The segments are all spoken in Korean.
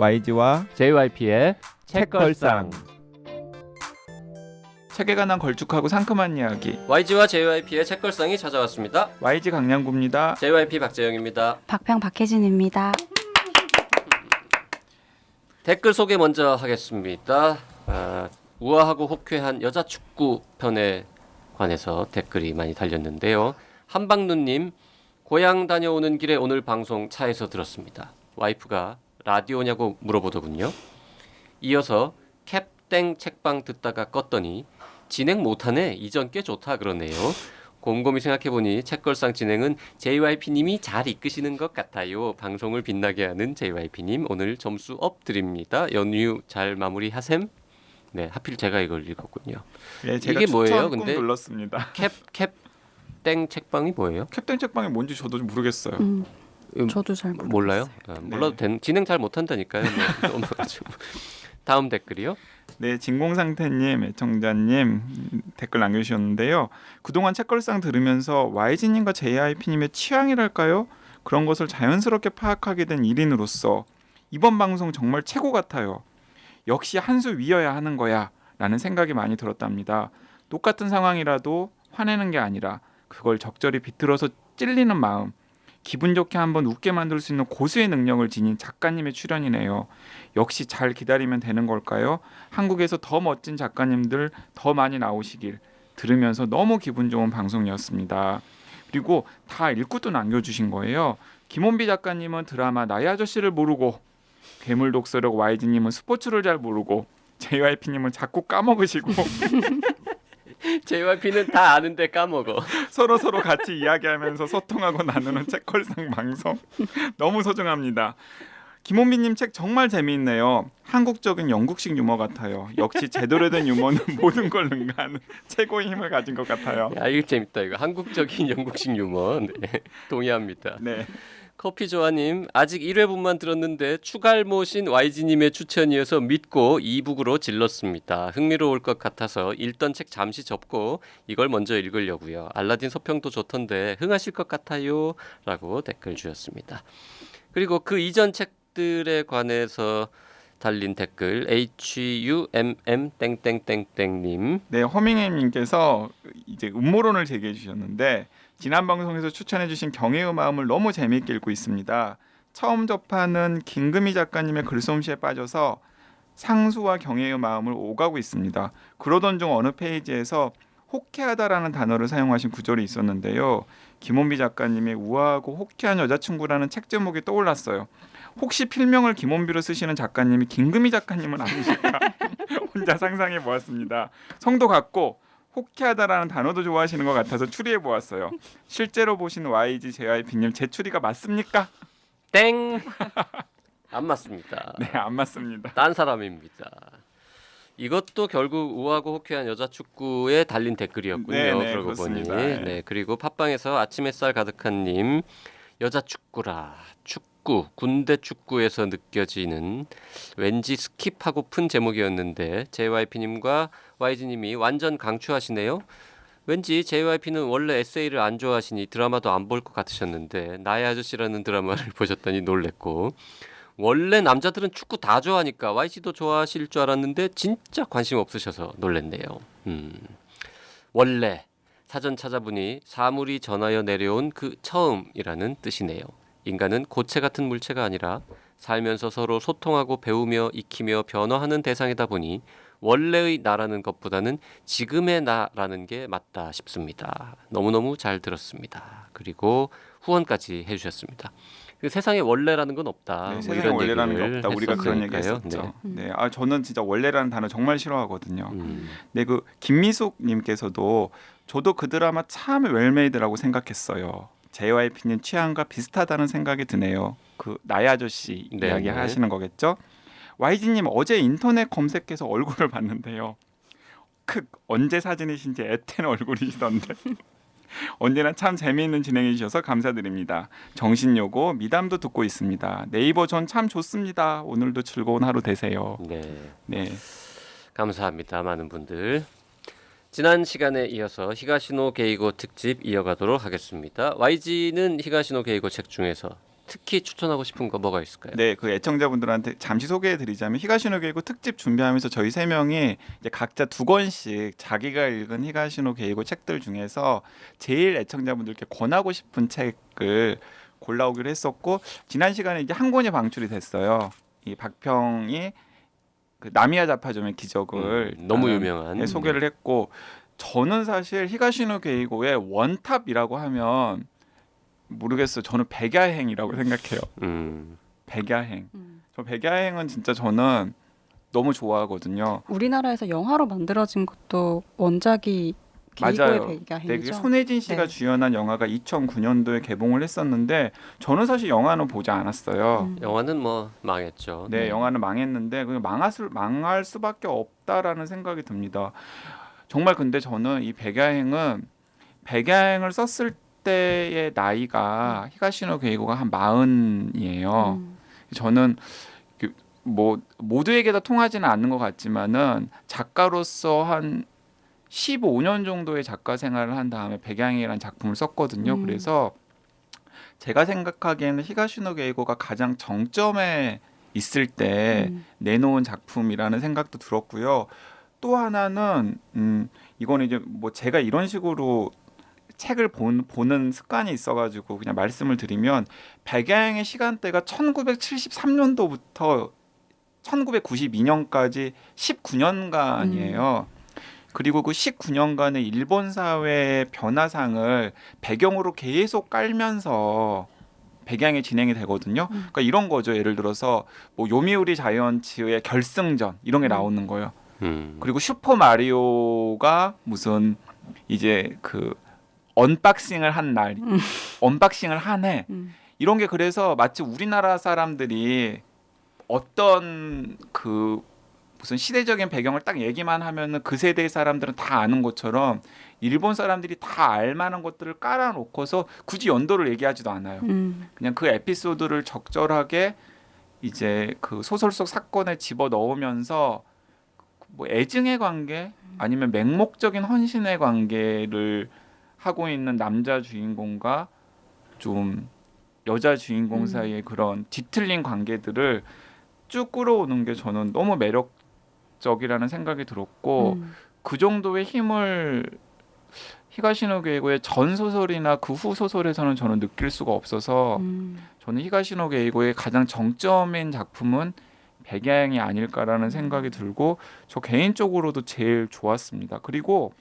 YG와 JYP의 책걸상. 책에 관한 걸쭉하고 상큼한 이야기. YG와 JYP의 책걸상이 찾아왔습니다. YG 강량구입니다. JYP 박재영입니다. 박평 박혜진입니다. 댓글 소개 먼저 하겠습니다. 우아하고 호쾌한 여자 축구 편에 관해서 댓글이 많이 달렸는데요. 한방누님, 고향 다녀오는 길에 오늘 방송 차에서 들었습니다. 와이프가 라디오냐고 물어보더군요. 이어서 캡땡 책방 듣다가 껐더니 진행 못하네, 이전 꽤 좋다 그러네요. 곰곰이 생각해보니 책걸상 진행은 JYP님이 잘 이끄시는 것 같아요. 방송을 빛나게 하는 JYP님 오늘 점수 업 드립니다. 연휴 잘 마무리하셈. 네, 하필 제가 이걸 읽었군요. 예, 제가 이게 뭐예요? 추천 꾹 근데 눌렀습니다. 캡땡 책방이 뭐예요? 캡틴 책방이 뭔지 저도 좀 모르겠어요. 저도 잘 모르겠어요. 몰라요? 몰라도 진행 잘 못한다니까요. 뭐, 다음 댓글이요. 네, 진공상태님, 애청자님 댓글 남겨주셨는데요. 그동안 책걸상 들으면서 YG님과 JYP님의 취향이랄까요? 그런 것을 자연스럽게 파악하게 된 1인으로서 이번 방송 정말 최고 같아요. 역시 한 수 위여야 하는 거야 라는 생각이 많이 들었답니다. 똑같은 상황이라도 화내는 게 아니라 그걸 적절히 비틀어서 찔리는 마음, 기분 좋게 한번 웃게 만들 수 있는 고수의 능력을 지닌 작가님의 출연이네요. 역시 잘 기다리면 되는 걸까요? 한국에서 더 멋진 작가님들 더 많이 나오시길 들으면서 너무 기분 좋은 방송이었습니다. 그리고 다 읽고도 남겨주신 거예요. 김원비 작가님은 드라마 나의 아저씨를 모르고, 괴물 독서력 YG님은 스포츠를 잘 모르고, JYP님은 자꾸 까먹으시고 JYP는 다 아는데 까먹어. 서로 같이 이야기하면서 소통하고 나누는 책걸상 방송 너무 소중합니다. 김원빈님 책 정말 재미있네요. 한국적인 영국식 유머 같아요. 역시 제대로 된 유머는 모든 걸 능가하는 최고의 힘을 가진 것 같아요. 야, 이거 재밌다. 이거 한국적인 영국식 유머. 네, 동의합니다. 네. 커피조아님, 아직 1회분만 들었는데 추갈모신 YG님의 추천이어서 믿고 이북으로 질렀습니다. 흥미로울 것 같아서 읽던 책 잠시 접고 이걸 먼저 읽으려고요. 알라딘 서평도 좋던데 흥하실 것 같아요 라고 댓글 주셨습니다. 그리고 그 이전 책들에 관해서 달린 댓글 HUMM 땡땡땡땡님. 네, 허밍햄님께서 이제 음모론을 제기해 주셨는데 지난 방송에서 추천해 주신 경애의 마음을 너무 재미있게 읽고 있습니다. 처음 접하는 김금희 작가님의 글솜씨에 빠져서 상수와 경애의 마음을 오가고 있습니다. 그러던 중 어느 페이지에서 호쾌하다라는 단어를 사용하신 구절이 있었는데요. 김원비 작가님의 우아하고 호쾌한 여자친구라는 책 제목이 떠올랐어요. 혹시 필명을 김원비로 쓰시는 작가님이 김금희 작가님은 아니실까? 혼자 상상해 보았습니다. 성도 같고 호쾌하다라는 단어도 좋아하시는 것 같아서 추리해 보았어요. 실제로 보신 YG JYP님 제 추리가 맞습니까? 땡! 안 맞습니다. 네, 안 맞습니다. 딴 사람입니다. 이것도 결국 우아하고 호쾌한 여자 축구에 달린 댓글이었군요. 네, 네, 그러고 보니. 그렇습니다. 네, 그리고 팟빵에서 아침 햇살 가득한 님, 여자 축구라. 축구, 군대 축구에서 느껴지는 왠지 스킵하고픈 제목이었는데 JYP님과 YG님이 완전 강추하시네요. 왠지 JYP는 원래 에세이를 안 좋아하시니 드라마도 안 볼 것 같으셨는데 나의 아저씨라는 드라마를 보셨더니 놀랬고, 원래 남자들은 축구 다 좋아하니까 YG도 좋아하실 줄 알았는데 진짜 관심 없으셔서 놀랬네요. 원래 사전 찾아보니 사물이 전하여 내려온 그 처음이라는 뜻이네요. 인간은 고체 같은 물체가 아니라 살면서 서로 소통하고 배우며 익히며 변화하는 대상이다 보니 원래의 나라는 것보다는 지금의 나라는 게 맞다 싶습니다. 너무너무 잘 들었습니다. 그리고 후원까지 해주셨습니다. 그 세상에 원래라는 건 없다. 네, 뭐 세상에 이런 원래라는 게 얘기를 없다. 우리가 그런 얘기 했었으니까요. 했었죠. 네. 아, 저는 진짜 원래라는 단어 정말 싫어하거든요. 네. 네, 그 김미숙 님께서도 저도 그 드라마 참 웰메이드라고 생각했어요. JYP님 취향과 비슷하다는 생각이 드네요. 그 나의 아저씨 네, 이야기 네. 하시는 거겠죠? YG님 어제 인터넷 검색해서 얼굴을 봤는데요. 언제 사진이신지 애텐 얼굴이시던데 언제나 참 재미있는 진행해 주셔서 감사드립니다. 정신요고 미담도 듣고 있습니다. 네이버 전 참 좋습니다. 오늘도 즐거운 하루 되세요. 네. 네. 감사합니다. 많은 분들. 지난 시간에 이어서 히가시노 게이고 특집 이어가도록 하겠습니다. YG는 히가시노 게이고 책 중에서 특히 추천하고 싶은 거 뭐가 있을까요? 네, 그 애청자분들한테 잠시 소개해드리자면 히가시노 게이고 특집 준비하면서 저희 세 명이 이제 각자 2권씩 자기가 읽은 히가시노 게이고 책들 중에서 제일 애청자분들께 권하고 싶은 책을 골라오기로 했었고 지난 시간에 이제 한 권이 방출이 됐어요. 이 박평이 그 나미야 자파점의 기적을 너무 유명한 소개를 했고 저는 사실 히가시노 게이고의 원탑이라고 하면 모르겠어요. 저는 백야행이라고 생각해요. 백야행. 저 백야행은 진짜 저는 너무 좋아하거든요. 우리나라에서 영화로 만들어진 것도 원작이 맞아요. 게이고의 네, 백야행이죠. 손혜진 씨가 네. 주연한 영화가 2009년도에 개봉을 했었는데 저는 사실 영화는 보지 않았어요. 영화는 뭐 망했죠. 네, 영화는 망했는데 그냥 망할 수밖에 없다라는 생각이 듭니다. 정말 근데 저는 이 백야행을 썼을 때의 나이가 히가시노 게이고가 한 40이에요. 저는 뭐 모두에게 다 통하지는 않는 것 같지만은 작가로서 한 15년 정도의 작가 생활을 한 다음에 백야행이라는 작품을 썼거든요. 그래서 제가 생각하기에는 히가시노 게이고가 가장 정점에 있을 때 내놓은 작품이라는 생각도 들었고요. 또 하나는 이거는 이제 뭐 제가 이런 식으로 책을 보는 습관이 있어가지고 그냥 말씀을 드리면 백야행의 시간대가 1973년도부터 1992년까지 19년간이에요. 그리고 그 19년간의 일본 사회의 변화상을 배경으로 계속 깔면서 백양이 진행이 되거든요. 그러니까 이런 거죠. 예를 들어서 뭐 요미우리 자이언츠의 결승전 이런 게 나오는 거예요. 그리고 슈퍼 마리오가 무슨 이제 그 언박싱을 한 날, 언박싱을 한 해 이런 게 그래서 마치 우리나라 사람들이 어떤 그 무슨 시대적인 배경을 딱 얘기만 하면은 그 세대의 사람들은 다 아는 것처럼 일본 사람들이 다 알만한 것들을 깔아놓고서 굳이 연도를 얘기하지도 않아요. 그냥 그 에피소드를 적절하게 이제 그 소설 속 사건에 집어 넣으면서 뭐 애증의 관계 아니면 맹목적인 헌신의 관계를 하고 있는 남자 주인공과 좀 여자 주인공 사이의 그런 뒤틀린 관계들을 쭉 끌어오는 게 저는 너무 매력적이라는 생각이 들었고 그 정도의 힘을 히가시노 게이고의 전 소설이나 그 후 소설에서는 저는 느낄 수가 없어서 저는 히가시노 게이고의 가장 정점인 작품은 백야행이 아닐까라는 생각이 들고 저 개인적으로도 제일 좋았습니다. 그리고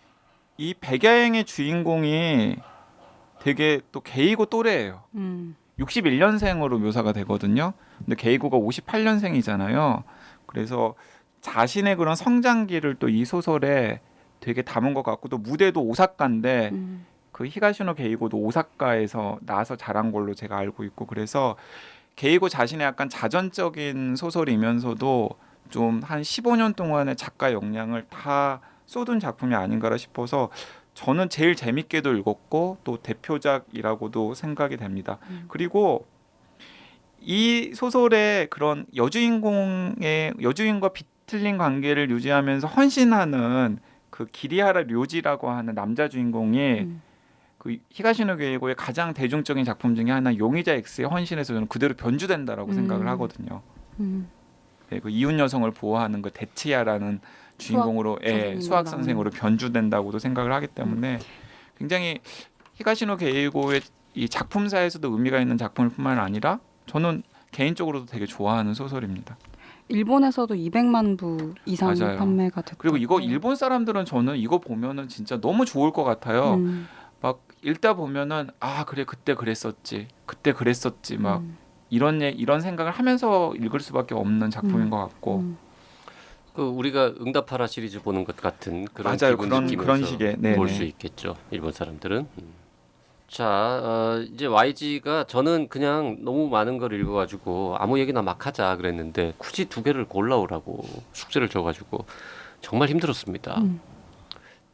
이 백야행의 주인공이 되게 또 게이고 또래예요. 61년생으로 묘사가 되거든요. 근데 게이고가 58년생이잖아요. 그래서 자신의 그런 성장기를 또 이 소설에 되게 담은 것 같고 또 무대도 오사카인데 그 히가시노 게이고도 오사카에서 나서 자란 걸로 제가 알고 있고 그래서 게이고 자신의 약간 자전적인 소설이면서도 좀 한 15년 동안의 작가 역량을 다 쏟은 작품이 아닌가라 싶어서 저는 제일 재밌게도 읽었고 또 대표작이라고도 생각이 됩니다. 그리고 이 소설의 그런 여주인과 비틀린 관계를 유지하면서 헌신하는 그 기리하라 료지라고 하는 남자 주인공이 그 히가시노 게이고의 가장 대중적인 작품 중에 하나 용의자 X의 헌신에서 저는 그대로 변주된다라고 생각을 하거든요. 네, 그 이웃 여성을 보호하는 그 데치야라는 주인공으로 수학 선생으로 변주된다고도 생각을 하기 때문에 굉장히 히가시노 게이고의 이 작품사에서도 의미가 있는 작품뿐만 아니라 저는 개인적으로도 되게 좋아하는 소설입니다. 일본에서도 200만 부 이상 맞아요. 판매가 됐고 그리고 이거 일본 사람들은 저는 이거 보면은 진짜 너무 좋을 것 같아요. 막 읽다 보면은 아 그래 그때 그랬었지 막 이런 생각을 하면서 읽을 수밖에 없는 작품인 것 같고 그 우리가 응답하라 시리즈 보는 것 같은 그런 맞아요. 기분 그런 느끼면서 식의 볼 수 있겠죠. 일본 사람들은. 자 이제 YG가 저는 그냥 너무 많은 걸 읽어가지고 아무 얘기나 막 하자 그랬는데 굳이 2개를 골라오라고 숙제를 줘가지고 정말 힘들었습니다.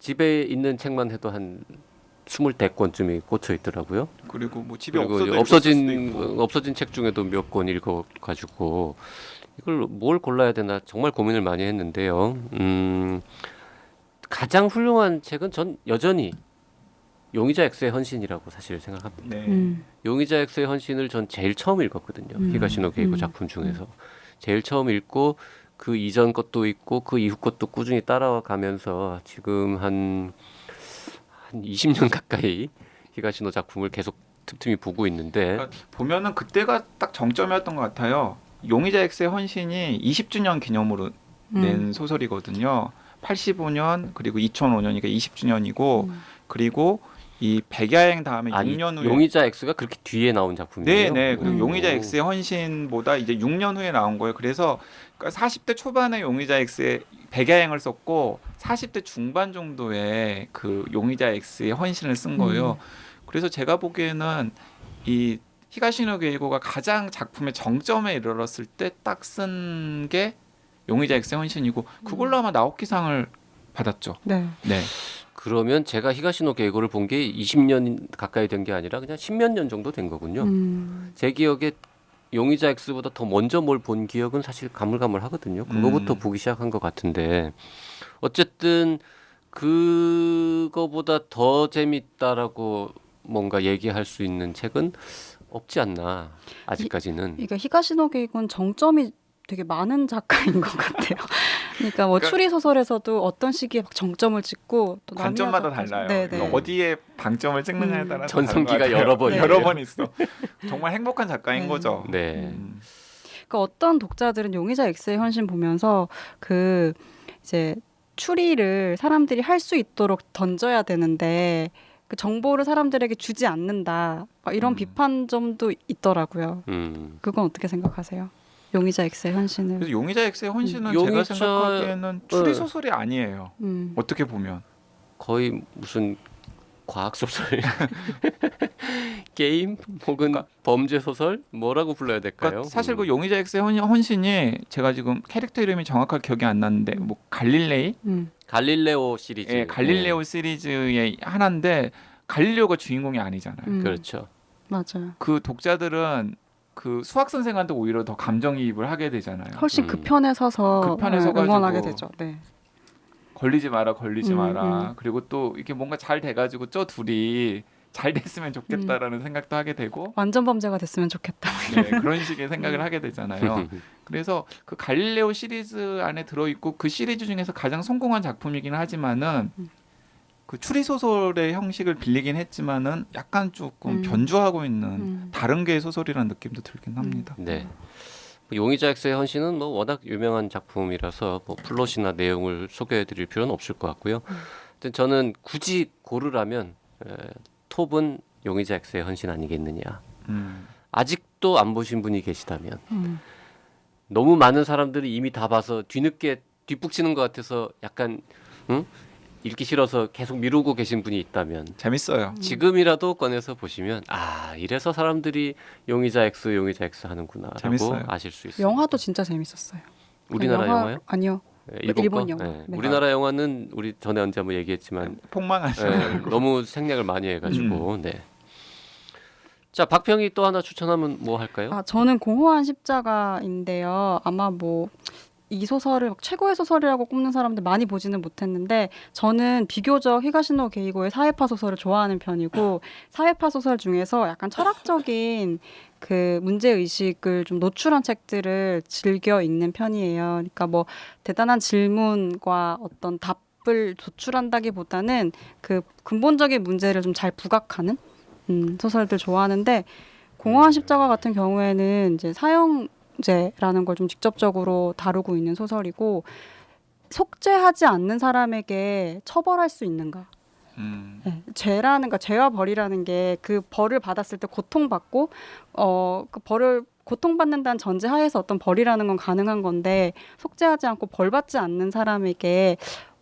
집에 있는 책만 해도 한 20권쯤이 꽂혀 있더라고요. 그리고 뭐 집에 그리고 없어진 책 중에도 몇 권 읽어가지고 이걸 뭘 골라야 되나 정말 고민을 많이 했는데요. 가장 훌륭한 책은 전 여전히 용의자 X의 헌신이라고 사실 생각합니다. 네. 용의자 X의 헌신을 전 제일 처음 읽었거든요. 히가시노 게이고 작품 중에서 제일 처음 읽고 그 이전 것도 있고 그 이후 것도 꾸준히 따라가면서 지금 한 20년 가까이 히가시노 작품을 계속 틈틈이 보고 있는데 그러니까 보면은 그때가 딱 정점이었던 것 같아요. 용의자 X의 헌신이 20주년 기념으로 낸 소설이거든요. 85년 그리고 2005년이니까 20주년이고 그리고 이 백야행 다음에 6년 후에 용의자 X가 그렇게 뒤에 나온 작품이에요. 네네 그리고 오. 용의자 X의 헌신보다 이제 6년 후에 나온 거예요. 그래서 40대 초반에 용의자 X의 백야행을 썼고 40대 중반 정도에 그 용의자 X의 헌신을 쓴 거예요. 그래서 제가 보기에는 이 히가시노 게이고가 가장 작품의 정점에 이르렀을 때 딱 쓴 게 용의자 X의 헌신이고 그걸로 아마 나오키상을 받았죠. 네. 네. 그러면 제가 히가시노 게이고를 본 게 20년 가까이 된 게 아니라 그냥 10몇 년 정도 된 거군요. 제 기억에 용의자 X보다 더 먼저 뭘 본 기억은 사실 가물가물하거든요. 그거부터 보기 시작한 것 같은데 어쨌든 그거보다 더 재밌다라고 뭔가 얘기할 수 있는 책은 없지 않나 아직까지는. 그러니까 히가시노 게이고는 정점이 되게 많은 작가인 것 같아요. 그러니까 뭐 추리 소설에서도 어떤 시기에 막 정점을 찍고 또 관점마다 나미야 달라요. 네네. 그러니까 어디에 방점을 찍느냐에 따라서 전성기가 다른 것 같아요. 여러 번 여러 번 있어. 정말 행복한 작가인 네. 거죠. 네. 그러니까 어떤 독자들은 용의자 X의 헌신 보면서 그 이제 추리를 사람들이 할 수 있도록 던져야 되는데 그 정보를 사람들에게 주지 않는다. 막 이런 비판점도 있더라고요. 그건 어떻게 생각하세요? 용의자 X의 헌신을. 그래서 용의자 X의 헌신은 용의자- 제가 생각하기에는 추리 소설이 아니에요. 어떻게 보면 거의 무슨 과학 소설, 게임 혹은 범죄 소설 뭐라고 불러야 될까요? 그러니까 사실 그 용의자 X의 헌신이 제가 지금 캐릭터 이름이 정확하게 기억이 안 나는데 뭐 갈릴레이, 갈릴레오 시리즈. 예, 갈릴레오 시리즈의 하나인데 갈릴레오가 주인공이 아니잖아요. 그렇죠. 맞아요. 그 독자들은 그 수학 선생한테 오히려 더 감정이입을 하게 되잖아요. 훨씬 그 편에 서서 그 편에 서가지고 응원하게 되죠. 네. 걸리지 마라, 걸리지 마라. 그리고 또 이렇게 뭔가 잘 돼가지고 저 둘이 잘 됐으면 좋겠다라는 생각도 하게 되고, 완전 범죄가 됐으면 좋겠다. 네, 그런 식의 생각을 하게 되잖아요. 그래서 그 갈릴레오 시리즈 안에 들어있고 그 시리즈 중에서 가장 성공한 작품이긴 하지만은 그 추리 소설의 형식을 빌리긴 했지만은 약간 조금 변주하고 있는 다른 계의 소설이라는 느낌도 들긴 합니다. 네. 용의자 X의 헌신은 뭐 워낙 유명한 작품이라서 뭐 플롯이나 내용을 소개해드릴 필요는 없을 것 같고요. 하여튼 저는 굳이 고르라면 톱은 용의자 X의 헌신 아니겠느냐. 아직도 안 보신 분이 계시다면 너무 많은 사람들이 이미 다 봐서 뒤늦게 뒷북치는 것 같아서 약간 읽기 싫어서 계속 미루고 계신 분이 있다면 재밌어요. 지금이라도 꺼내서 보시면 이래서 사람들이 용의자 X 하는구나라고 재밌어요. 아실 수 있어요. 영화도 진짜 재밌었어요. 우리나라 영화요? 아니요. 네, 일본 거? 영화. 네. 네. 우리나라 영화는 우리 전에 언제 한번 얘기했지만 폭망하죠. 너무 생략을 많이 해가지고 네. 자, 박평이 또 하나 추천하면 뭐 할까요? 저는 공허한 십자가인데요. 아마 뭐 이 소설을 막 최고의 소설이라고 꼽는 사람들 많이 보지는 못했는데 저는 비교적 히가시노 게이고의 사회파 소설을 좋아하는 편이고 사회파 소설 중에서 약간 철학적인 그 문제 의식을 좀 노출한 책들을 즐겨 읽는 편이에요. 그러니까 뭐 대단한 질문과 어떤 답을 도출한다기보다는 그 근본적인 문제를 좀 잘 부각하는 소설들 좋아하는데 공허한 십자가 같은 경우에는 이제 사형제라는 걸 좀 직접적으로 다루고 있는 소설이고 속죄하지 않는 사람에게 처벌할 수 있는가? 네, 죄와 벌이라는 게 그 벌을 받았을 때 고통받고 그 벌을 고통받는다는 전제 하에서 어떤 벌이라는 건 가능한 건데 속죄하지 않고 벌 받지 않는 사람에게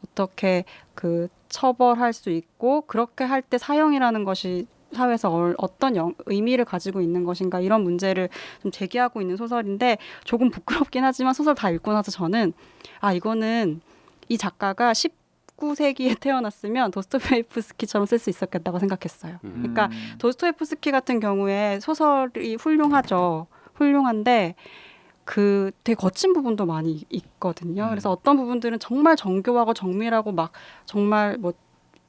어떻게 그 처벌할 수 있고 그렇게 할 때 사형이라는 것이 사회에서 어떤 의미를 가지고 있는 것인가 이런 문제를 좀 제기하고 있는 소설인데 조금 부끄럽긴 하지만 소설 다 읽고 나서 저는 이거는 이 작가가 19세기에 태어났으면 도스토옙스키처럼 쓸 수 있었겠다고 생각했어요. 그러니까 도스토옙스키 같은 경우에 소설이 훌륭한데 그 되게 거친 부분도 많이 있거든요. 그래서 어떤 부분들은 정말 정교하고 정밀하고 막 정말 뭐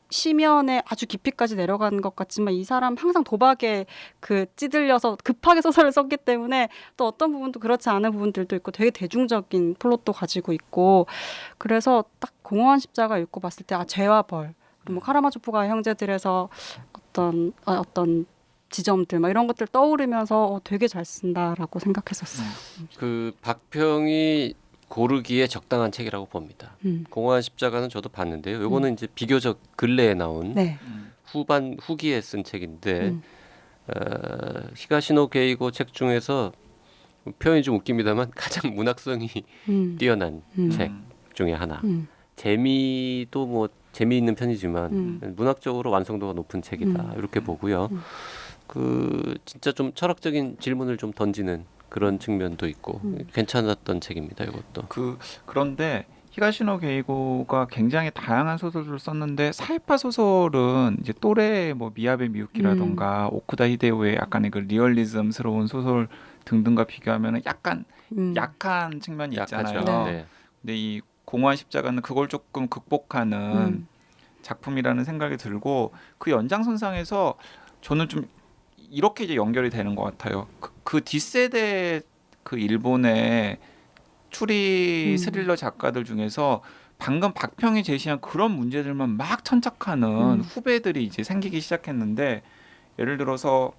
시면에 아주 깊이까지 내려가는 것 같지만 이 사람 항상 도박에 찌들려서 급하게 소설을 썼기 때문에 또 어떤 부분도 그렇지 않은 부분들도 있고 되게 대중적인 플롯도 가지고 있고 그래서 딱 공허한 십자가 읽고 봤을 때 죄와 벌 그리고 뭐 카라마조프가 형제들에서 어떤 지점들 막 이런 것들 떠오르면서 되게 잘 쓴다라고 생각했었어요. 그 박평이 고르기에 적당한 책이라고 봅니다. 공허한 십자가는 저도 봤는데요. 요거는 이제 비교적 근래에 나온 네. 후기에 쓴 책인데 히가시노 게이고 책 중에서 표현이 좀 웃깁니다만 가장 문학성이 뛰어난 책 중에 하나. 재미도 뭐 재미있는 편이지만 문학적으로 완성도가 높은 책이다 이렇게 보고요. 진짜 좀 철학적인 질문을 좀 던지는 그런 측면도 있고 괜찮았던 책입니다. 이것도. 그런데 히가시노 게이고가 굉장히 다양한 소설을 썼는데 사이파 소설은 이제 또래 뭐 미야베 미유키라던가 오쿠다 히데오의 약간의 그 리얼리즘스러운 소설 등등과 비교하면 약간 약한 측면이 있잖아요. 네. 근데 이 공허한 십자가는 그걸 조금 극복하는 작품이라는 생각이 들고 그 연장선상에서 저는 좀 이렇게 이제 연결이 되는 것 같아요. 그 뒷세대 그 일본의 추리 스릴러 작가들 중에서 방금 박평이 제시한 그런 문제들만 막 천착하는 후배들이 이제 생기기 시작했는데 예를 들어서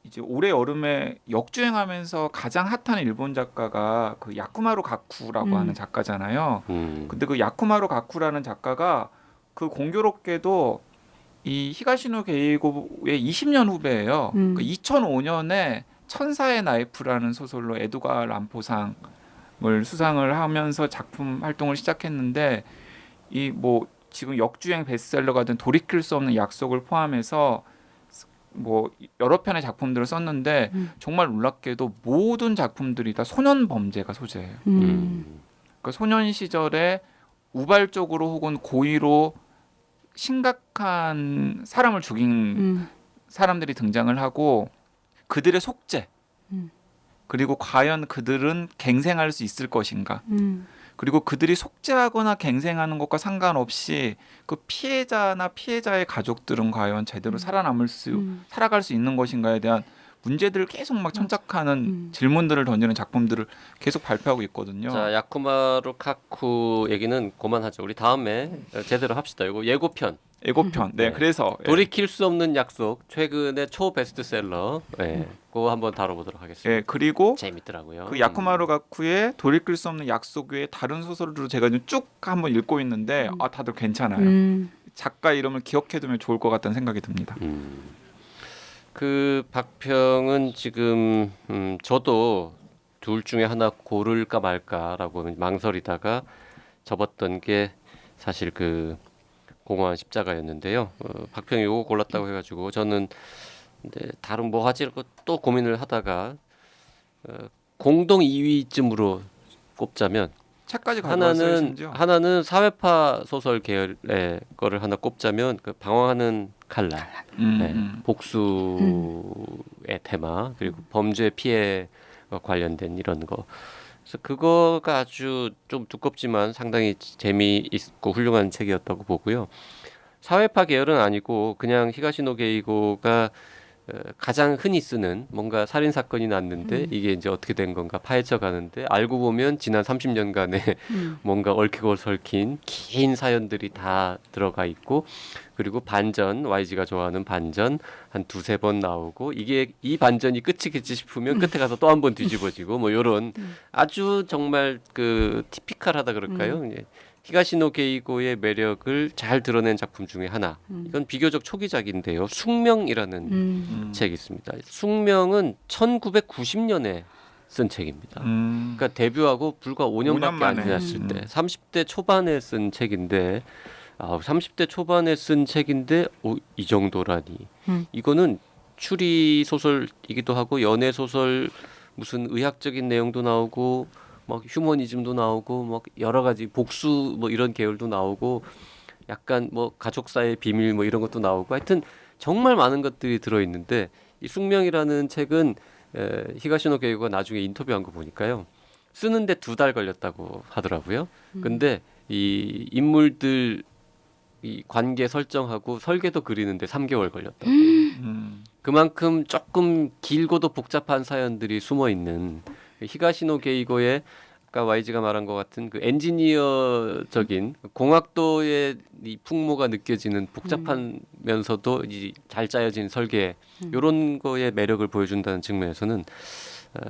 이제 올해 여름에 역주행하면서 가장 핫한 일본 작가가 그 야쿠마루 가쿠라고 하는 작가잖아요. 근데 그 야쿠마루 가쿠라는 작가가 그 공교롭게도 이 히가시노 게이고의 20년 후배예요. 그 2005년에 천사의 나이프라는 소설로 에드가 람포상을 수상을 하면서 작품 활동을 시작했는데 이 뭐 지금 역주행 베스트셀러가 된 돌이킬 수 없는 약속을 포함해서 뭐 여러 편의 작품들을 썼는데 정말 놀랍게도 모든 작품들이 다 소년 범죄가 소재예요. 그러니까 소년 시절에 우발적으로 혹은 고의로 심각한 사람을 죽인 사람들이 등장을 하고 그들의 속죄 그리고 과연 그들은 갱생할 수 있을 것인가 그리고 그들이 속죄하거나 갱생하는 것과 상관없이 그 피해자나 피해자의 가족들은 과연 제대로 살아갈 수 있는 것인가에 대한 문제들을 계속 막 천착하는 질문들을 던지는 작품들을 계속 발표하고 있거든요. 자, 야쿠마루 카쿠 얘기는 그만하죠. 우리 다음에 제대로 합시다. 이거 예고편. 네, 그래서 돌이킬 수 없는 약속 최근의 초 베스트셀러. 그거 한번 다뤄보도록 하겠습니다. 그리고 재밌더라고요. 그 야쿠마루 가쿠의 돌이킬 수 없는 약속 외에 다른 소설들도 제가 쭉 한번 읽고 있는데 다들 괜찮아요. 작가 이름을 기억해두면 좋을 것 같다는 생각이 듭니다. 그 박평은 지금 저도 둘 중에 하나 고를까 말까라고 망설이다가 접었던 게 사실 그 공허한 십자가였는데요. 박평이 이거 골랐다고 해가지고 저는 다른 뭐 하지 또 고민을 하다가 공동 2위쯤으로 꼽자면 책까지 가져왔어요. 심지어. 하나는 사회파 소설 계열의 거를 하나 꼽자면 그 방황하는 칼날, 복수의 테마 그리고 범죄 피해와 관련된 이런 거. 그래서 그거가 아주 좀 두껍지만 상당히 재미있고 훌륭한 책이었다고 보고요. 사회파 계열은 아니고 그냥 히가시노 게이고가 가장 흔히 쓰는 뭔가 살인 사건이 났는데 이게 이제 어떻게 된 건가 파헤쳐 가는데 알고 보면 지난 30년간의 뭔가 얽히고 설킨 긴 사연들이 다 들어가 있고 그리고 반전 YG가 좋아하는 반전 한 두세 번 나오고 이게 이 반전이 끝이겠지 싶으면 끝에 가서 또 한 번 뒤집어지고 뭐 요런 아주 정말 그 티피컬하다 그럴까요? 히가시노 게이고의 매력을 잘 드러낸 작품 중에 하나. 이건 비교적 초기작인데요. 숙명이라는 책이 있습니다. 숙명은 1990년에 쓴 책입니다. 그러니까 데뷔하고 불과 5년밖에 안 지났을 때 30대 초반에 쓴 책인데 30대 초반에 쓴 책인데 이 정도라니. 이거는 추리 소설이기도 하고 연애 소설 무슨 의학적인 내용도 나오고 막 휴머니즘도 나오고 막 여러 가지 복수 뭐 이런 계열도 나오고 약간 뭐 가족사의 비밀 뭐 이런 것도 나오고 하여튼 정말 많은 것들이 들어 있는데 이 숙명이라는 책은 히가시노 게이고가 나중에 인터뷰한 거 보니까요. 쓰는데 2달 걸렸다고 하더라고요. 근데 이 인물들 이 관계 설정하고 설계도 그리는데 3개월 걸렸다고. 그만큼 조금 길고도 복잡한 사연들이 숨어 있는 히가시노 게이고의 아까 YG가 말한 것 같은 그 엔지니어적인 공학도의 이 풍모가 느껴지는 복잡하면서도 잘 짜여진 설계 이런 거의 매력을 보여준다는 측면에서는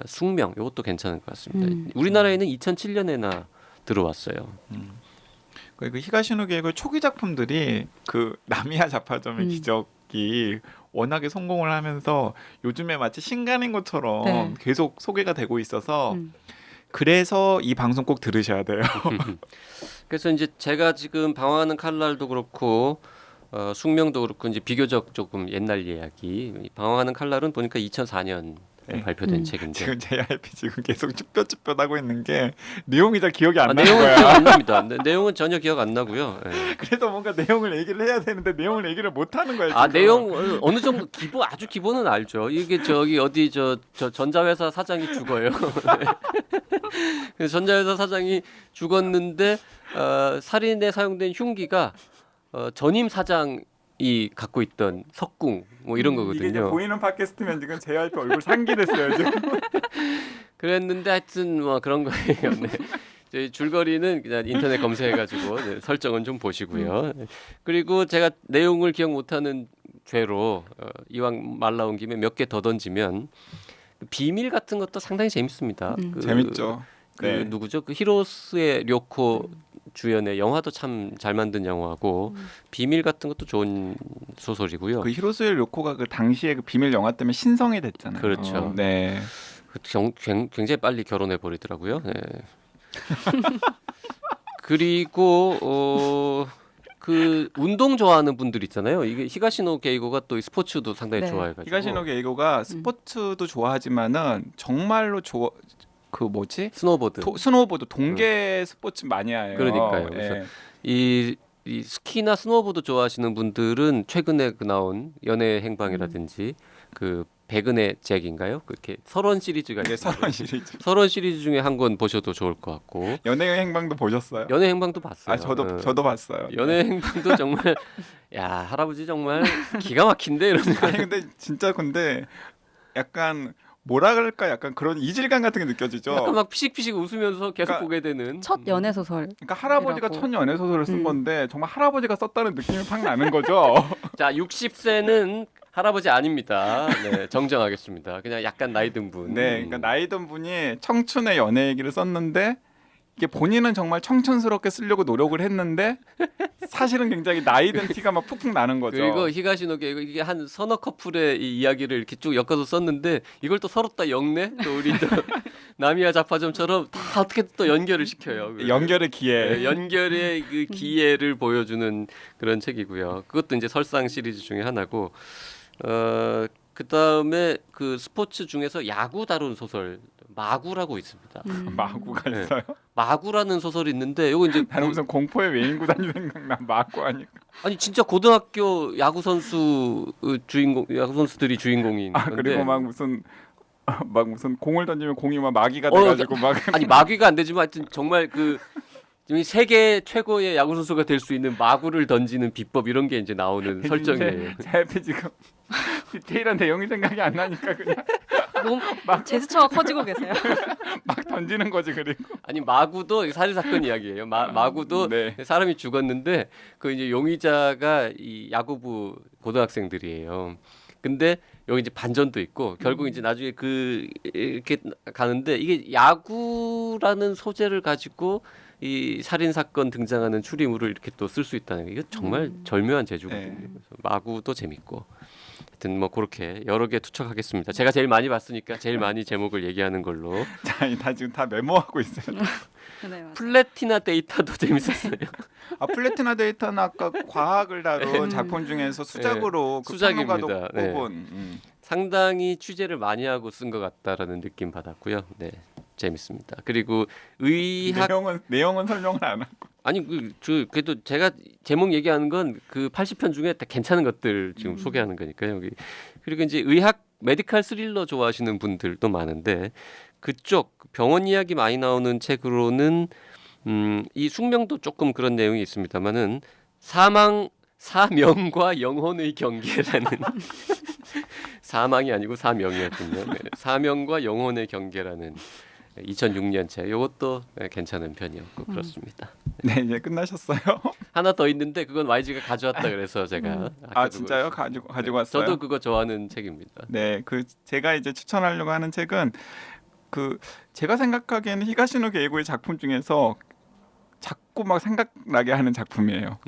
숙명 이것도 괜찮은 것 같습니다. 우리나라에는 2007년에나 들어왔어요. 그 히가시노 게이고의 초기 작품들이 그 나미야 자파점의 기적이 워낙에 성공을 하면서 요즘에 마치 신간인 것처럼 네. 계속 소개가 되고 있어서 그래서 이 방송 꼭 들으셔야 돼요. 그래서 이제 제가 지금 방황하는 칼날도 그렇고 숙명도 그렇고 이제 비교적 조금 옛날 이야기. 이 방황하는 칼날은 보니까 2004년 네. 발표된 책인데 지금 JYP 지금 계속 쭈뼛쭈뼛하고 있는 게 내용이 잘 기억이 안 나는 내용은 거야. 기억 안 납니다. 내용은 전혀 기억 안 나고요. 예. 그래서 뭔가 내용을 얘기를 해야 되는데 내용을 얘기를 못 하는 거예요. 아 지금. 내용 어느 정도 기본 아주 기본은 알죠. 이게 저기 어디 저 전자회사 사장이 죽어요. 그래서 전자회사 사장이 죽었는데 살인에 사용된 흉기가 전임 사장이 갖고 있던 석궁 뭐 이런 거거든요. 이게 이제 보이는 팟캐스트면 지금 JYP 얼굴 상기됐어요 지금. 그랬는데 하여튼 뭐 그런 거예요. 네. 저희 줄거리는 그냥 인터넷 검색해가지고 네, 설정은 좀 보시고요. 그리고 제가 내용을 기억 못하는 죄로 이왕 말 나온 김에 몇 개 더 던지면 비밀 같은 것도 상당히 재밌습니다. 재밌죠. 그 네. 누구죠? 그 히로스의 료코 주연의 영화도 참 잘 만든 영화고 비밀 같은 것도 좋은 소설이고요. 그 히로스의 료코가 그 당시에 그 비밀 영화 때문에 신성이 됐잖아요. 그렇죠. 네. 굉장히 빨리 결혼해 버리더라고요. 네. 그리고 그 운동 좋아하는 분들 있잖아요. 이게 히가시노 게이고가 또 스포츠도 상당히 네. 좋아해가지고. 히가시노 게이고가 스포츠도 좋아하지만은 정말로 그 뭐지? 스노보드. 스노보드 동계 스포츠 마니아예요. 그러니까요. 그래서 이 스키나 스노보드 좋아하시는 분들은 최근에 그 나온 연애 행방이라든지 그 백은의 잭인가요? 그렇게 설원 시리즈가 네, 있어요. 설원 시리즈. 설원 시리즈 중에 한 권 보셔도 좋을 것 같고. 연예의 행방도 보셨어요? 연애 행방도 봤어요. 아 저도 봤어요. 연애 행방도 정말 야 할아버지 정말 기가 막힌데 이런 아니 근데 진짜 근데 약간 뭐라 그럴까 약간 그런 이질감 같은 게 느껴지죠. 약간 막 피식피식 웃으면서 계속 그러니까 보게 되는 첫 연애 소설. 그러니까 할아버지가 이라고. 첫 연애 소설을 쓴 건데 정말 할아버지가 썼다는 느낌이 팍 나는 거죠. 자 60세는 할아버지 아닙니다. 네, 정정하겠습니다. 그냥 약간 나이 든 분. 네, 그러니까 나이 든 분이 청춘의 연애 얘기를 썼는데 이게 본인은 정말 청춘스럽게 쓰려고 노력을 했는데 사실은 굉장히 나이 든 티가 막 푹푹 나는 거죠. 그리고 히가시노 게이고 이게 한 서너 커플의 이 이야기를 이렇게 쭉 엮어서 썼는데 이걸 또 서로 다 엮네. 또 우리 또 나미야 자파점처럼 다 어떻게 또 연결을 시켜요. 연결의 기회. 네, 연결의 그 기회를 보여주는 그런 책이고요. 그것도 이제 설상 시리즈 중에 하나고. 그 다음에 그 스포츠 중에서 야구 다룬 소설 마구라고 있습니다. 마구가 네. 있어요. 마구라는 소설이 있는데 이거 이제 나는 무슨 공포의 외인 구단이 생각나. 마구 아니까. 아니 진짜 고등학교 야구 선수 주인공 야구 선수들이 주인공인 아 건데 그리고 막 무슨 공을 던지면 공이 막 마귀가 돼가지고 막 아니 마귀가 안 되지만 하여튼 정말 그 세계 최고의 야구 선수가 될 수 있는 마구를 던지는 비법 이런 게 이제 나오는 설정이에요. 제 앞에 지금 디테일한 내용이 생각이 안 나니까 그냥 너무 제스처가 커지고 계세요. 막 던지는 거지 그리고. 아니 마구도 살인 사건 이야기예요. 마구도 네. 사람이 죽었는데 그 이제 용의자가 이 야구부 고등학생들이에요. 근데 여기 이제 반전도 있고 결국 이제 나중에 그 이렇게 가는데 이게 야구라는 소재를 가지고 이 살인 사건 등장하는 추리물을 이렇게 또 쓸 수 있다는 게 이거 정말 절묘한 재주거든요. 네. 그래서 마구도 재밌고 하여튼 뭐 그렇게 여러 개 투척하겠습니다. 제가 제일 많이 봤으니까 제일 많이 제목을 얘기하는 걸로. 자, 다 지금 다 메모하고 있어요. 네, 맞아요. 플래티나 데이터도 재밌었어요. 아 플래티나 데이터는 아까 과학을 다룬 작품 중에서 수작으로 그 수작입니다. 평론가도 네. 뽑은. 상당히 취재를 많이 하고 쓴 것 같다라는 느낌 받았고요. 네, 재밌습니다. 그리고 의학 내용은 설명을 안 하고. 아니 그래도 제가 제목 얘기하는 건 그 80편 중에 다 괜찮은 것들 지금 소개하는 거니까요. 여기 그리고 이제 의학 메디칼 스릴러 좋아하시는 분들도 많은데 그쪽 병원 이야기 많이 나오는 책으로는 이 숙명도 조금 그런 내용이 있습니다만은 사명과 영혼의 경계라는 사망이 아니고 사명이었군요. 네. 사명과 영혼의 경계라는 2006년 책. 이것도 괜찮은 편이었고 그렇습니다. 네, 이제 끝나셨어요? 하나 더 있는데 그건 YG가 가져왔다 그래서 제가 아, 아껴두고 진짜요? 있습니다. 가지고 왔어요? 저도 그거 좋아하는 책입니다. 네, 그 제가 이제 추천하려고 하는 책은 그 제가 생각하기에는 히가시노 게이고의 작품 중에서 자꾸 막 생각나게 하는 작품이에요.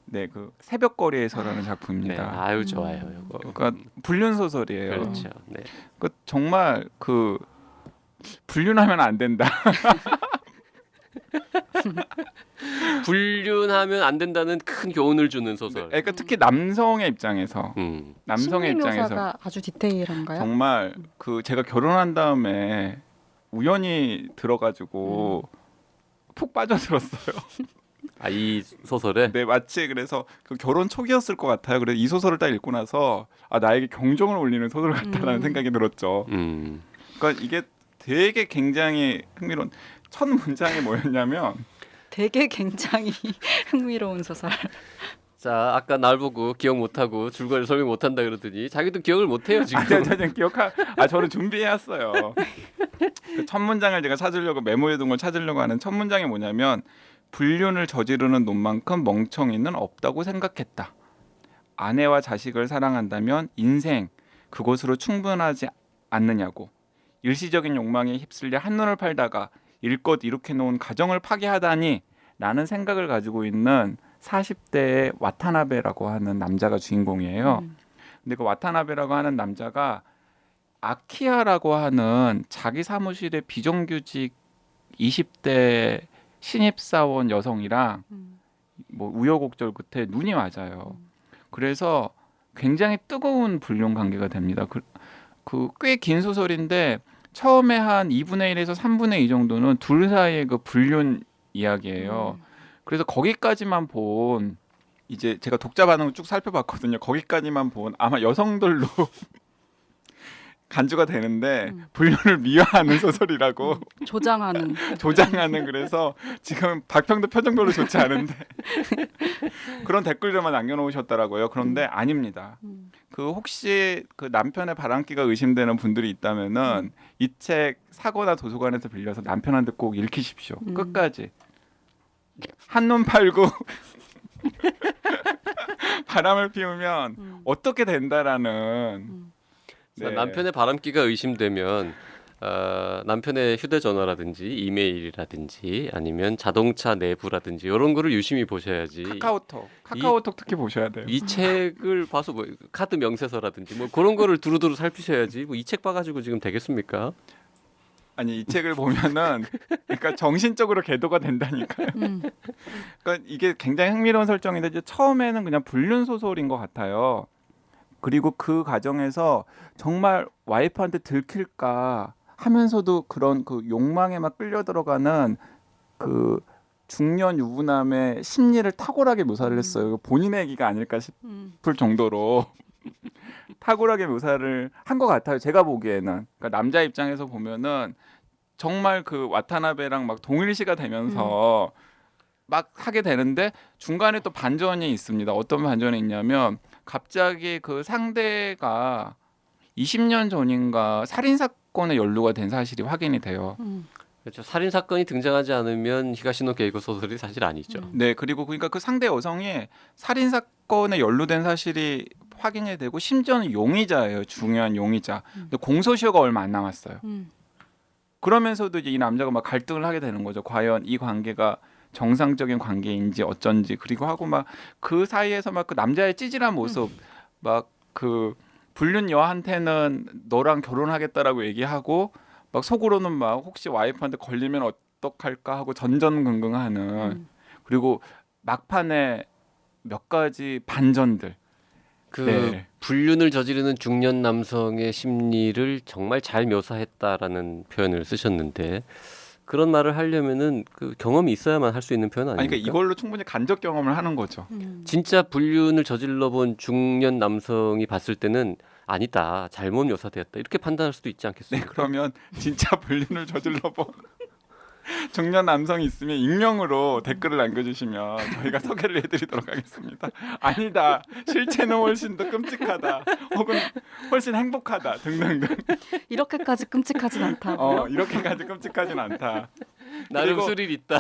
네, 그 새벽거리에서라는 네, 작품입니다. 아유 좋아요. 이거. 그러니까 불륜 소설이에요. 그렇죠. 네. 그 정말 그 불륜하면 안 된다. 불륜하면 안 된다는 큰 교훈을 주는 소설. 그러니까 특히 남성의 입장에서 남성의 심리 입장에서 묘사가 아주 디테일한가요? 정말 그 제가 결혼한 다음에 우연히 들어가지고 푹 빠져들었어요. 아, 이 소설에 네, 마치 그래서 그 결혼 초기였을 것 같아요. 그래서 이 소설을 딱 읽고 나서 아 나에게 경종을 울리는 소설 같다라는 생각이 들었죠. 그러니까 이게 되게 굉장히 흥미로운 첫 문장이 뭐였냐면 되게 굉장히 흥미로운 소설. 자 아까 날 보고 기억 못하고 줄거리 설명 못한다 그러더니 자기도 기억을 못해요 지금. 저는 저는 준비해왔어요. 그 첫 문장을 제가 찾으려고 메모해둔 걸 찾으려고 하는 첫 문장이 뭐냐면 불륜을 저지르는 놈만큼 멍청이는 없다고 생각했다. 아내와 자식을 사랑한다면 인생 그것으로 충분하지 않느냐고. 일시적인 욕망에 휩쓸려 한눈을 팔다가 일껏 이렇게 놓은 가정을 파괴하다니 라는 생각을 가지고 있는 40대의 와타나베라고 하는 남자가 주인공이에요. 근데 그 와타나베라고 하는 남자가 아키야라고 하는 자기 사무실의 비정규직 20대 신입사원 여성이랑 뭐 우여곡절 끝에 눈이 맞아요. 그래서 굉장히 뜨거운 불륜 관계가 됩니다. 그 꽤 긴 소설인데 처음에 한 2분의 1에서 3분의 2 정도는 둘 사이의 그 불륜 이야기예요. 그래서 거기까지만 본 이제 제가 독자 반응을 쭉 살펴봤거든요. 거기까지만 본 아마 여성들로 간주가 되는데 불륜을 미화하는 소설이라고 조장하는 그래서 지금 박평도 표정 별로 좋지 않은데 그런 댓글들만 남겨놓으셨더라고요. 그런데 아닙니다. 그 혹시 그 남편의 바람기가 의심되는 분들이 있다면은 이 책 사거나 도서관에서 빌려서 남편한테 꼭 읽히십시오. 끝까지 한눈 팔고 바람을 피우면 어떻게 된다라는. 네. 남편의 바람기가 의심되면 남편의 휴대전화라든지 이메일이라든지 아니면 자동차 내부라든지 이런 거를 유심히 보셔야지. 카카오톡 특히 보셔야 돼요. 이 책을 봐서 뭐 카드 명세서라든지 뭐 그런 거를 두루두루 살피셔야지. 뭐 이 책 봐가지고 지금 되겠습니까? 아니 이 책을 보면은 그러니까 정신적으로 계도가 된다니까요. 그러니까 이게 굉장히 흥미로운 설정인데 이제 처음에는 그냥 불륜 소설인 것 같아요. 그리고 그 과정에서 정말 와이프한테 들킬까 하면서도 그런 그 욕망에 막 끌려 들어가는 그 중년 유부남의 심리를 탁월하게 묘사를 했어요. 본인의 얘기가 아닐까 싶을 정도로 탁월하게 묘사를 한 것 같아요. 제가 보기에는. 그러니까 남자 입장에서 보면은 정말 그 와타나베랑 막 동일시가 되면서 막 하게 되는데 중간에 또 반전이 있습니다. 어떤 반전이 있냐면 갑자기 그 상대가 20년 전인가 살인 사건에 연루가 된 사실이 확인이 돼요. 그렇죠. 살인 사건이 등장하지 않으면 히가시노 게이고 소설이 사실 아니죠. 네, 그리고 그러니까 그 상대 여성이 살인 사건에 연루된 사실이 확인이 되고 심지어는 용의자예요. 중요한 용의자. 근데 공소시효가 얼마 안 남았어요. 그러면서도 이제 이 남자가 막 갈등을 하게 되는 거죠. 과연 이 관계가 정상적인 관계인지 어쩐지. 그리고 하고 막 그 사이에서 막 그 남자의 찌질한 모습 막 그 불륜 여한테는 너랑 결혼하겠다라고 얘기하고 막 속으로는 막 혹시 와이프한테 걸리면 어떡할까 하고 전전긍긍하는 그리고 막판에 몇 가지 반전들. 네. 불륜을 저지르는 중년 남성의 심리를 정말 잘 묘사했다라는 표현을 쓰셨는데 그런 말을 하려면은 그 경험이 있어야만 할 수 있는 표현 아닙니까? 그러니까 이걸로 충분히 간접 경험을 하는 거죠. 진짜 불륜을 저질러 본 중년 남성이 봤을 때는 아니다, 잘못 묘사되었다 이렇게 판단할 수도 있지 않겠습니까? 네, 그러면 진짜 불륜을 저질러 본 중년 남성이 있으면 익명으로 댓글을 남겨주시면 저희가 소개를 해드리도록 하겠습니다. 아니다, 실체는 훨씬 더 끔찍하다, 혹은 훨씬 행복하다 등등등. 이렇게까지 끔찍하진 않다고요. 이렇게까지 끔찍하진 않다. 나름 그리고, 스릴 있다.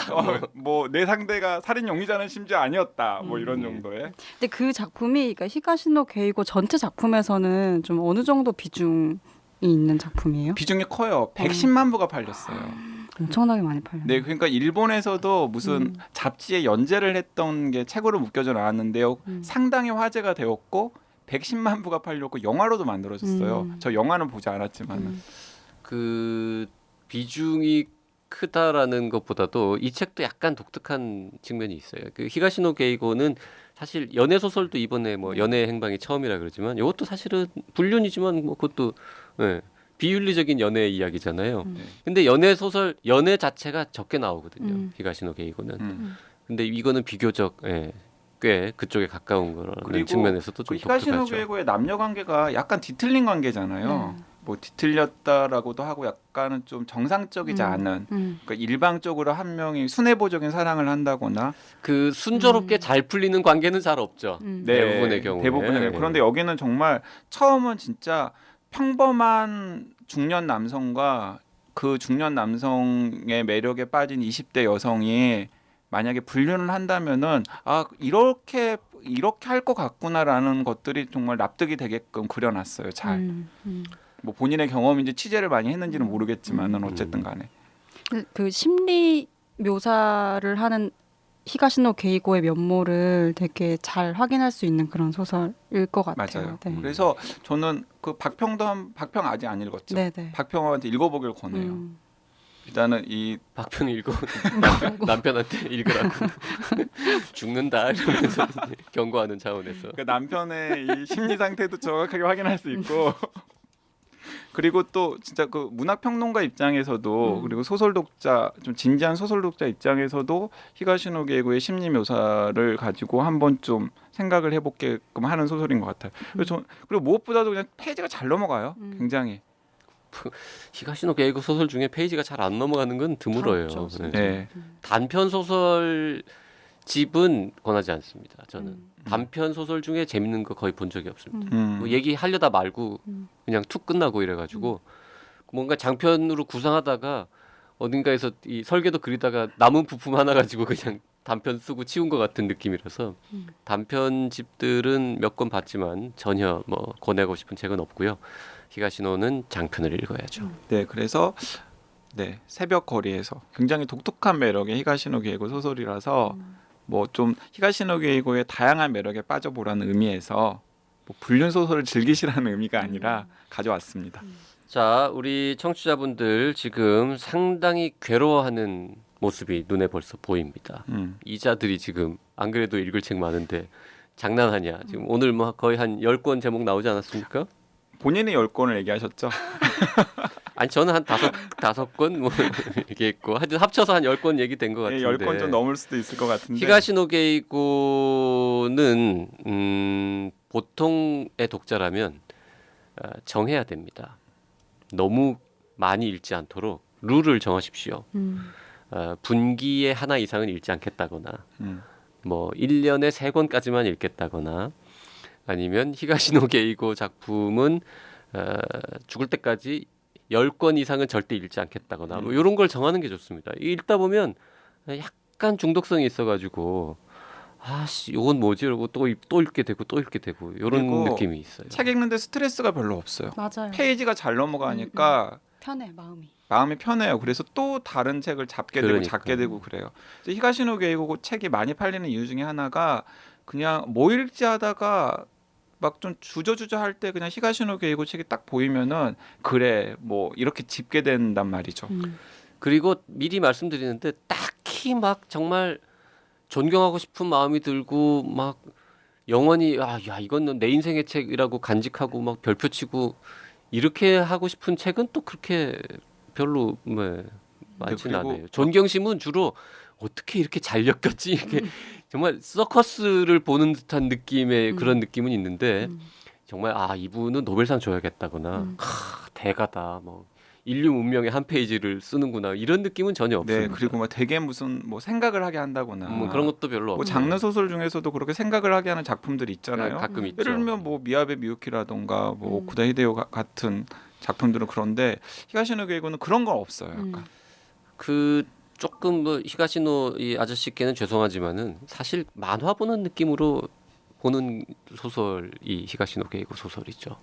뭐 내 상대가 살인 용의자는 심지어 아니었다. 뭐 이런 정도의. 근데 그 작품이 그러니까 히가시노 게이고 전체 작품에서는 좀 어느 정도 비중이 있는 작품이에요? 비중이 커요. 110만 부가 팔렸어요. 엄청나게 많이 팔려요. 네, 그러니까 일본에서도 무슨 잡지에 연재를 했던 게 책으로 묶여져 나왔는데요. 상당히 화제가 되었고 110만 부가 팔렸고 영화로도 만들어졌어요. 저 영화는 보지 않았지만 그 비중이 크다라는 것보다도 이 책도 약간 독특한 측면이 있어요. 그 히가시노 게이고는 사실 연애 소설도 이번에 뭐 연애 행방이 처음이라 그러지만 이것도 사실은 불륜이지만 뭐 그것도 예, 비윤리적인 연애 이야기잖아요. 근데 연애 소설 연애 자체가 적게 나오거든요. 히가시노 게이고는. 근데 이거는 비교적 꽤 그쪽에 가까운 그런 그리고 측면에서도 그 좀 히가시노 독특하죠. 게이고의 남녀 관계가 약간 뒤틀린 관계잖아요. 뭐 뒤틀렸다라고도 하고 약간은 좀 정상적이지 않은 그러니까 일방적으로 한 명이 순애보적인 사랑을 한다거나 그 순조롭게 잘 풀리는 관계는 잘 없죠. 대부분의 경우에. 대부분의 경우. 그런데 여기는 정말 처음은 진짜 평범한 중년 남성과 그 중년 남성의 매력에 빠진 20대 여성이 만약에 불륜을 한다면은 아 이렇게 할 것 같구나라는 것들이 정말 납득이 되게끔 그려놨어요. 잘. 뭐 본인의 경험인지 취재를 많이 했는지는 모르겠지만은 어쨌든 간에. 그 심리 묘사를 하는 히가시노 게이고의 면모를 되게 잘 확인할 수 있는 그런 소설일 것 같아요. 맞아요. 네. 그래서 저는 그 박평 아직 안 읽었죠. 네네. 박평한테 읽어보길 권해요. 일단은 이 박평 읽고 남편한테 읽으라고 죽는다 이러면서 경고하는 차원에서 그 남편의 이 심리 상태도 정확하게 확인할 수 있고 그리고 또 진짜 그 문학 평론가 입장에서도 그리고 소설 독자 좀 진지한 소설 독자 입장에서도 히가시노 게이고의 심리 묘사를 가지고 한번 좀 생각을 해보게끔 하는 소설인 것 같아요. 그리고 무엇보다도 그냥 페이지가 잘 넘어가요. 굉장히. 히가시노 게이고 소설 중에 페이지가 잘 안 넘어가는 건 드물어요. 없죠, 네. 단편 소설 집은 권하지 않습니다. 저는 단편 소설 중에 재밌는 거 거의 본 적이 없습니다. 뭐 얘기하려다 말고 그냥 툭 끝나고 이래가지고 뭔가 장편으로 구상하다가 어딘가에서 이 설계도 그리다가 남은 부품 하나 가지고 그냥 단편 쓰고 치운 것 같은 느낌이라서 단편집들은 몇 권 봤지만 전혀 뭐 권하고 싶은 책은 없고요. 히가시노는 장편을 읽어야죠. 네, 그래서 네 새벽 거리에서 굉장히 독특한 매력의 히가시노 게이고 소설이라서 뭐 좀 히가시노 게이고의 다양한 매력에 빠져보라는 의미에서 뭐 불륜 소설을 즐기시라는 의미가 아니라 가져왔습니다. 자, 우리 청취자분들 지금 상당히 괴로워하는 모습이 눈에 벌써 보입니다. 이자들이 지금 안 그래도 읽을 책 많은데 장난하냐. 지금 오늘 뭐 거의 한 10권 제목 나오지 않았습니까? 본인의 10권을 얘기하셨죠? 아니 저는 한 다섯 권 뭐 얘기했고 하여튼 합쳐서 한 10권 얘기된 것 같은데 10권 좀 넘을 수도 있을 것 같은데 히가시노 게이고는 보통의 독자라면 정해야 됩니다. 너무 많이 읽지 않도록 룰을 정하십시오. 분기에 하나 이상은 읽지 않겠다거나 뭐 1년에 3권까지만 읽겠다거나 아니면 히가시노 게이고 작품은 죽을 때까지 10권 이상은 절대 읽지 않겠다거나 뭐 이런 걸 정하는 게 좋습니다. 읽다 보면 약간 중독성이 있어가지고 아씨 이건 뭐지 이러고 또 읽게 되고 또 읽게 되고 이런 느낌이 있어요. 책 읽는데 스트레스가 별로 없어요. 맞아요. 페이지가 잘 넘어가니까 편해 마음이 편해요. 그래서 또 다른 책을 잡게 되고 잡게 되고 그래요. 히가시노 게이고 책이 많이 팔리는 이유 중에 하나가 그냥 뭐 읽지 하다가 막 좀 주저주저 할 때 그냥 히가시노 게이고 책이 딱 보이면은 그래 뭐 이렇게 짚게 된단 말이죠. 그리고 미리 말씀드리는데 딱히 막 정말 존경하고 싶은 마음이 들고 막 영원히 야 이건 내 인생의 책이라고 간직하고 막 별표 치고 이렇게 하고 싶은 책은 또 그렇게 별로 많지는 않아요. 존경심은 주로 어떻게 이렇게 잘 엮였지 이렇게 정말 서커스를 보는 듯한 느낌의 그런 느낌은 있는데 정말 이분은 노벨상 줘야겠다거나 대가다 뭐 인류 문명의 한 페이지를 쓰는구나 이런 느낌은 전혀 없습니다. 네, 그리고 뭐 되게 무슨 뭐 생각을 하게 한다거나 그런 것도 별로 뭐 없고 장르 소설 중에서도 그렇게 생각을 하게 하는 작품들이 있잖아요. 가끔 있죠. 예를 들면 뭐 미야베 미유키라던가 뭐 음. 구다 히데요 같은 작품들은 그런데 히가시노 게이고는 그런 건 없어요. 약간. 그 조금 뭐 히가시노 이 아저씨께는 죄송하지만은 사실 만화 보는 느낌으로 보는 소설이 히가시노 게이고 소설이죠.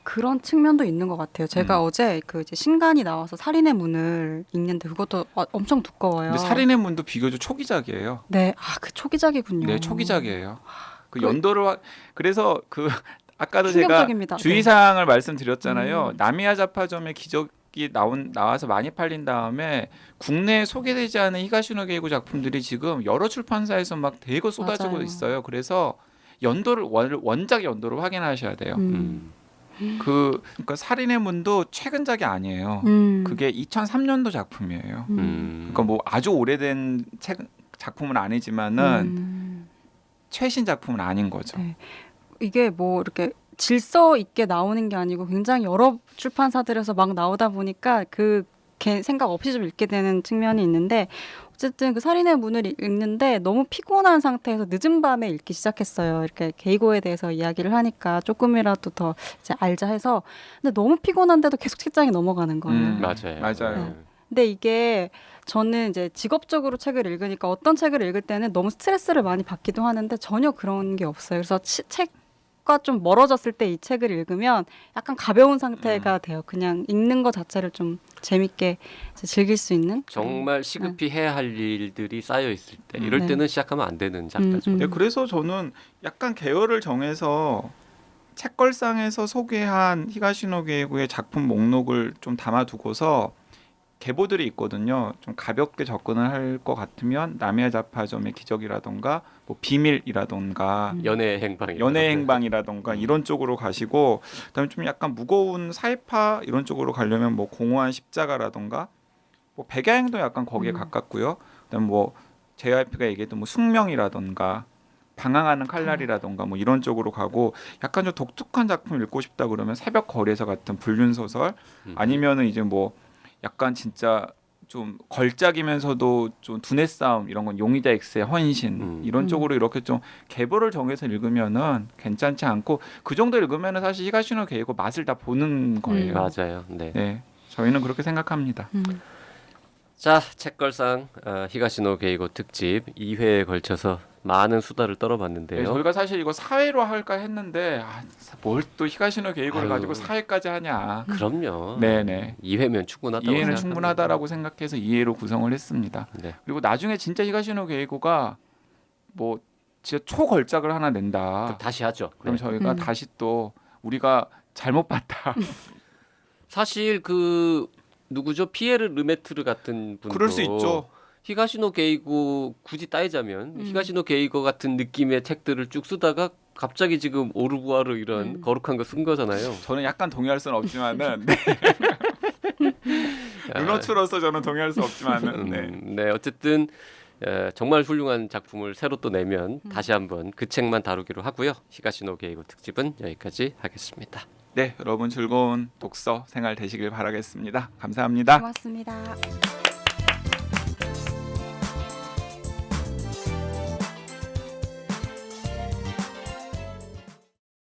그런 측면도 있는 것 같아요. 제가 어제 그 이제 신간이 나와서 살인의 문을 읽는데 그것도 엄청 두꺼워요. 근데 살인의 문도 비교적 초기작이에요. 네, 그 초기작이군요. 네, 초기작이에요. 그 그- 연도를 그래서 그 아까도 제가 충격적입니다. 주의사항을 말씀드렸잖아요. 나미야 잡화점의 기적이 나와서 많이 팔린 다음에 국내에 소개되지 않은 히가시노 게이고 작품들이 지금 여러 출판사에서 막 대거 쏟아지고 맞아요. 있어요. 그래서 연도를 원작 연도를 확인하셔야 돼요. 그러니까 살인의 문도 최근작이 아니에요. 그게 2003년도 작품이에요. 그러니까 뭐 아주 오래된 작품은 아니지만은 최신 작품은 아닌 거죠. 네. 이게 뭐 이렇게 질서 있게 나오는 게 아니고 굉장히 여러 출판사들에서 막 나오다 보니까 그 생각 없이 좀 읽게 되는 측면이 있는데 어쨌든 그 살인의 문을 읽는데 너무 피곤한 상태에서 늦은 밤에 읽기 시작했어요. 이렇게 게이고에 대해서 이야기를 하니까 조금이라도 더 이제 알자 해서 근데 너무 피곤한데도 계속 책장에 넘어가는 거예요. 맞아요. 맞아요. 네. 근데 이게 저는 이제 직업적으로 책을 읽으니까 어떤 책을 읽을 때는 너무 스트레스를 많이 받기도 하는데 전혀 그런 게 없어요. 그래서 책과 좀 멀어졌을 때 이 책을 읽으면 약간 가벼운 상태가 돼요. 그냥 읽는 것 자체를 좀 재밌게 이제 즐길 수 있는. 정말 시급히 해야 할 일들이 쌓여 있을 때 이럴 네. 때는 시작하면 안 되는 작가죠. 네, 그래서 저는 약간 계열을 정해서 책걸상에서 소개한 히가시노 게이고의 작품 목록을 좀 담아두고서 계보들이 있거든요. 좀 가볍게 접근을 할 것 같으면 나미야 잡화점의 기적이라던가 뭐 비밀이라던가 연애 행방. 연애 행방이라던가 이런 쪽으로 가시고 그다음에 좀 약간 무거운 사이파 이런 쪽으로 가려면 뭐 공허한 십자가라던가 뭐 백야행도 약간 거기에 가깝고요. 그다음에 뭐 JYP가 얘기했던 뭐 숙명이라던가 방황하는 칼날이라던가 뭐 이런 쪽으로 가고 약간 좀 독특한 작품 읽고 싶다 그러면 새벽 거리에서 같은 불륜 소설 아니면은 이제 뭐 약간 진짜 좀 걸작이면서도 좀 두뇌 싸움 이런 건 용의자 X의 헌신 이런 쪽으로 이렇게 좀 계보를 정해서 읽으면은 괜찮지 않고 그 정도 읽으면은 사실 히가시노 게이고 맛을 다 보는 거예요. 맞아요. 네. 네, 저희는 그렇게 생각합니다. 자, 책걸상 히가시노 게이고 특집 2회에 걸쳐서 많은 수다를 떨어봤는데요. 네, 저희가 사실 이거 사회로 할까 했는데 뭘 또 히가시노 게이고를 아유. 가지고 사회까지 하냐. 그럼요. 네네. 2회면 충분하다고 이해는 생각합니다. 충분하다라고 생각해서 2회로 구성을 했습니다. 네. 그리고 나중에 진짜 히가시노 게이고가 뭐 진짜 초걸작을 하나 낸다. 그럼 다시 하죠. 그럼 네. 저희가 다시 또 우리가 잘못 봤다. 사실 그 누구죠? 피에르 르메트르 같은 분도 그럴 수 있죠. 히가시노 게이고 굳이 따지자면 히가시노 게이고 같은 느낌의 책들을 쭉 쓰다가 갑자기 지금 오르부아르 이런 거룩한 거 쓴 거잖아요. 저는 약간 동의할 수는 없지만은 네. 루너츠로서 저는 동의할 수 없지만은 네. 네, 어쨌든 정말 훌륭한 작품을 새로 또 내면 다시 한번 그 책만 다루기로 하고요. 히가시노 게이고 특집은 여기까지 하겠습니다. 네, 여러분 즐거운 독서 생활 되시길 바라겠습니다. 감사합니다. 고맙습니다.